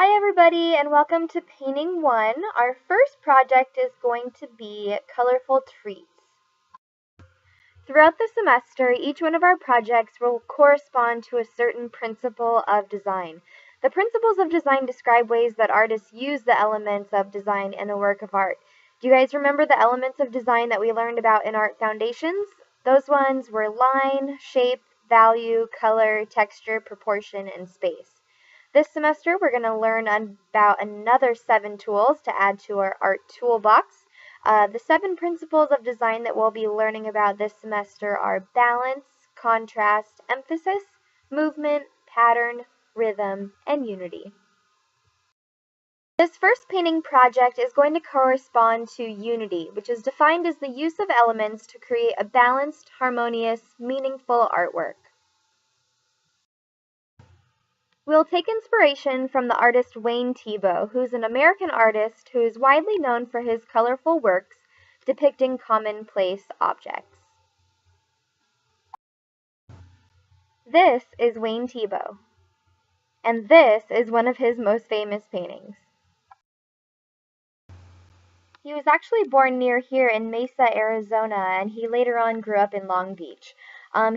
Hi everybody and welcome to Painting 1. Our first project is going to be colorful treats. Throughout the semester, each one of our projects will correspond to a certain principle of design. The principles of design describe ways that artists use the elements of design in a work of art. Do you guys remember the elements of design that we learned about in Art Foundations? Those ones were line, shape, value, color, texture, proportion, and space. This semester, we're going to learn about another 7 tools to add to our art toolbox. The 7 principles of design that we'll be learning about this semester are balance, contrast, emphasis, movement, pattern, rhythm, and unity. This first painting project is going to correspond to unity, which is defined as the use of elements to create a balanced, harmonious, meaningful artwork. We'll take inspiration from the artist Wayne Thiebaud, who's an American artist who is widely known for his colorful works depicting commonplace objects. This is Wayne Thiebaud, and this is one of his most famous paintings. He was actually born near here in Mesa, Arizona, and he later on grew up in Long Beach.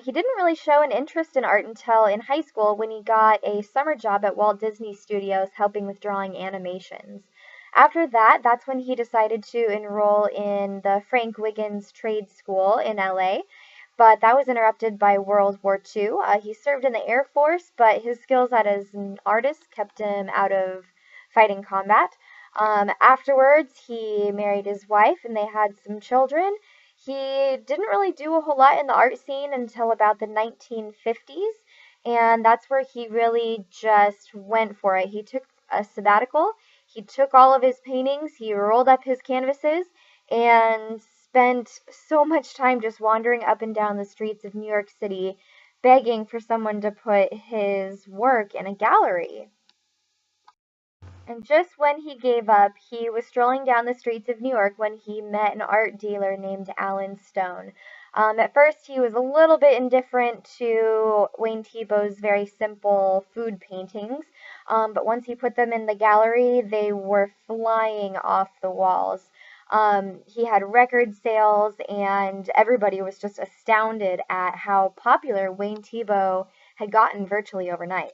He didn't really show an interest in art until in high school when he got a summer job at Walt Disney Studios helping with drawing animations. After that, that's when he decided to enroll in the Frank Wiggins Trade School in LA, but that was interrupted by World War II. He served in the Air Force, but his skills as an artist kept him out of fighting combat. Afterwards, he married his wife and they had some children. He didn't really do a whole lot in the art scene until about the 1950s, and that's where he really just went for it. He took a sabbatical, he took all of his paintings, he rolled up his canvases, and spent so much time just wandering up and down the streets of New York City, begging for someone to put his work in a gallery. And just when he gave up, he was strolling down the streets of New York when he met an art dealer named Alan Stone. At first, he was a little bit indifferent to Wayne Thiebaud's very simple food paintings, but once he put them in the gallery, they were flying off the walls. He had record sales, and everybody was just astounded at how popular Wayne Thiebaud had gotten virtually overnight.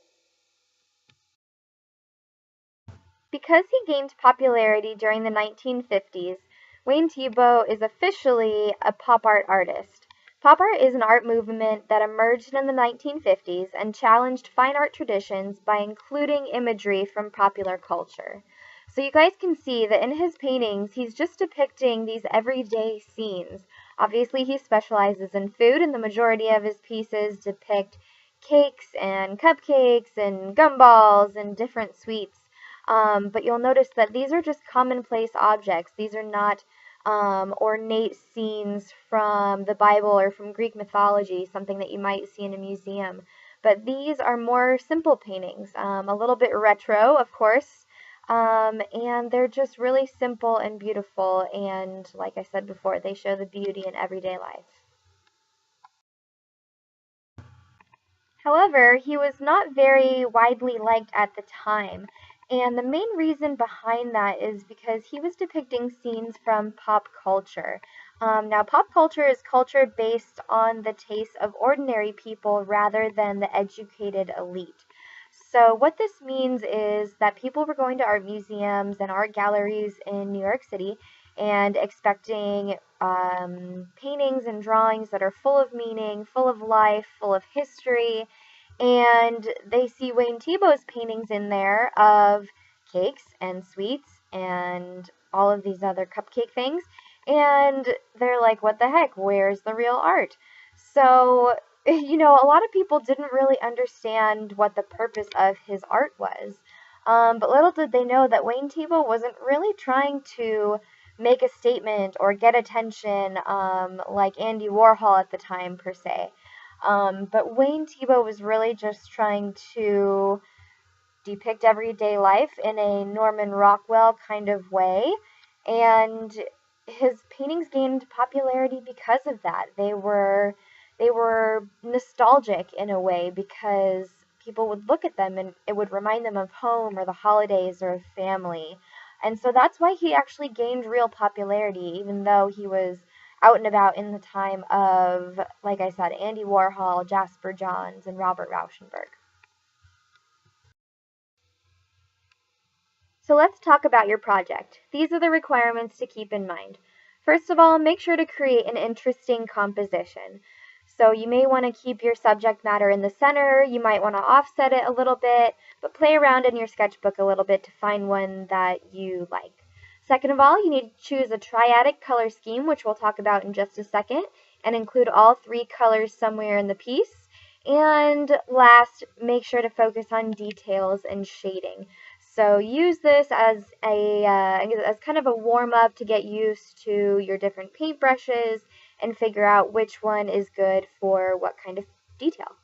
Because he gained popularity during the 1950s, Wayne Thiebaud is officially a pop art artist. Pop art is an art movement that emerged in the 1950s and challenged fine art traditions by including imagery from popular culture. So you guys can see that in his paintings, he's just depicting these everyday scenes. Obviously, he specializes in food, and the majority of his pieces depict cakes and cupcakes and gumballs and different sweets. But you'll notice that these are just commonplace objects. These are not ornate scenes from the Bible or from Greek mythology, something that you might see in a museum. But these are more simple paintings, a little bit retro, of course, and they're just really simple and beautiful. And like I said before, they show the beauty in everyday life. However, he was not very widely liked at the time, and the main reason behind that is because he was depicting scenes from pop culture. Now, pop culture is culture based on the tastes of ordinary people rather than the educated elite. So, what this means is that people were going to art museums and art galleries in New York City and expecting paintings and drawings that are full of meaning, full of life, full of history, and they see Wayne Thiebaud's paintings in there of cakes and sweets and all of these other cupcake things, and they're like, what the heck, where's the real art? So, a lot of people didn't really understand what the purpose of his art was. But little did they know that Wayne Thiebaud wasn't really trying to make a statement or get attention like Andy Warhol at the time, per se. But Wayne Thiebaud was really just trying to depict everyday life in a Norman Rockwell kind of way, and his paintings gained popularity because of that. They were nostalgic in a way because people would look at them and it would remind them of home or the holidays or of family. And so that's why he actually gained real popularity, even though he was out and about in the time of, like I said, Andy Warhol, Jasper Johns, and Robert Rauschenberg. So let's talk about your project. These are the requirements to keep in mind. First of all, make sure to create an interesting composition. So you may want to keep your subject matter in the center, you might want to offset it a little bit, but play around in your sketchbook a little bit to find one that you like. Second of all, you need to choose a triadic color scheme, which we'll talk about in just a second, and include all three colors somewhere in the piece. And last, make sure to focus on details and shading. So use this as as kind of a warm up to get used to your different paintbrushes and figure out which one is good for what kind of detail.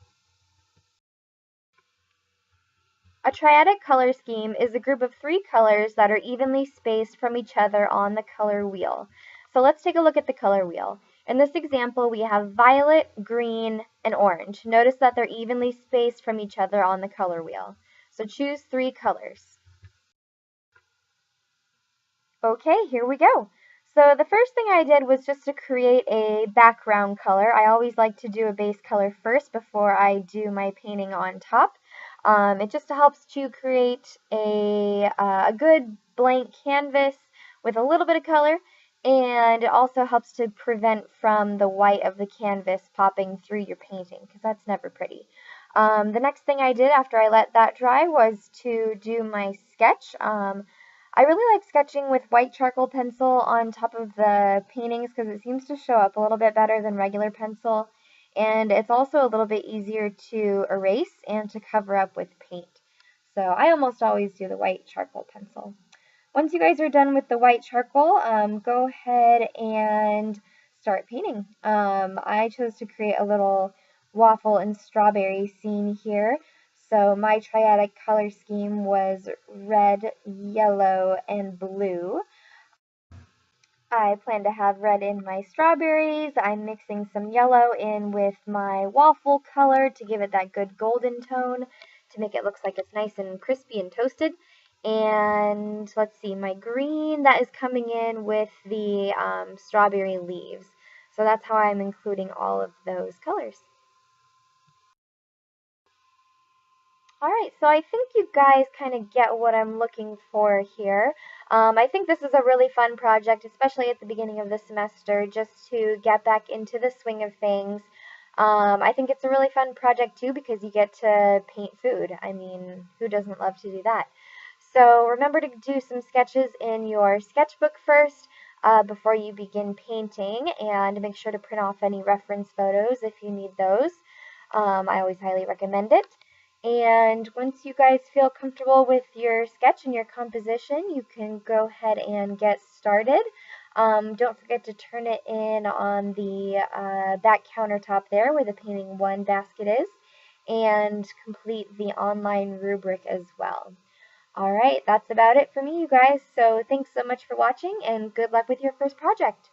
A triadic color scheme is a group of three colors that are evenly spaced from each other on the color wheel. So let's take a look at the color wheel. In this example, we have violet, green, and orange. Notice that they're evenly spaced from each other on the color wheel. So choose three colors. Okay, here we go. So the first thing I did was just to create a background color. I always like to do a base color first before I do my painting on top. It just helps to create a good blank canvas with a little bit of color, and it also helps to prevent from the white of the canvas popping through your painting, because that's never pretty. The next thing I did after I let that dry was to do my sketch. I really like sketching with white charcoal pencil on top of the paintings because it seems to show up a little bit better than regular pencil, and it's also a little bit easier to erase and to cover up with paint. So I almost always do the white charcoal pencil. Once you guys are done with the white charcoal, go ahead and start painting. I chose to create a little waffle and strawberry scene here. So my triadic color scheme was red, yellow, and blue. I plan to have red in my strawberries. I'm mixing some yellow in with my waffle color to give it that good golden tone to make it look like it's nice and crispy and toasted. And let's see, my green, that is coming in with the strawberry leaves. So that's how I'm including all of those colors. Alright, so I think you guys kind of get what I'm looking for here. I think this is a really fun project, especially at the beginning of the semester, just to get back into the swing of things. I think it's a really fun project too because you get to paint food. I mean, who doesn't love to do that? So remember to do some sketches in your sketchbook first before you begin painting, and make sure to print off any reference photos if you need those. I always highly recommend it. And once you guys feel comfortable with your sketch and your composition, you can go ahead and get started. Don't forget to turn it in on the back countertop there where the Painting One basket is, and complete the online rubric as well. Alright, that's about it for me, you guys. So thanks so much for watching, and good luck with your first project.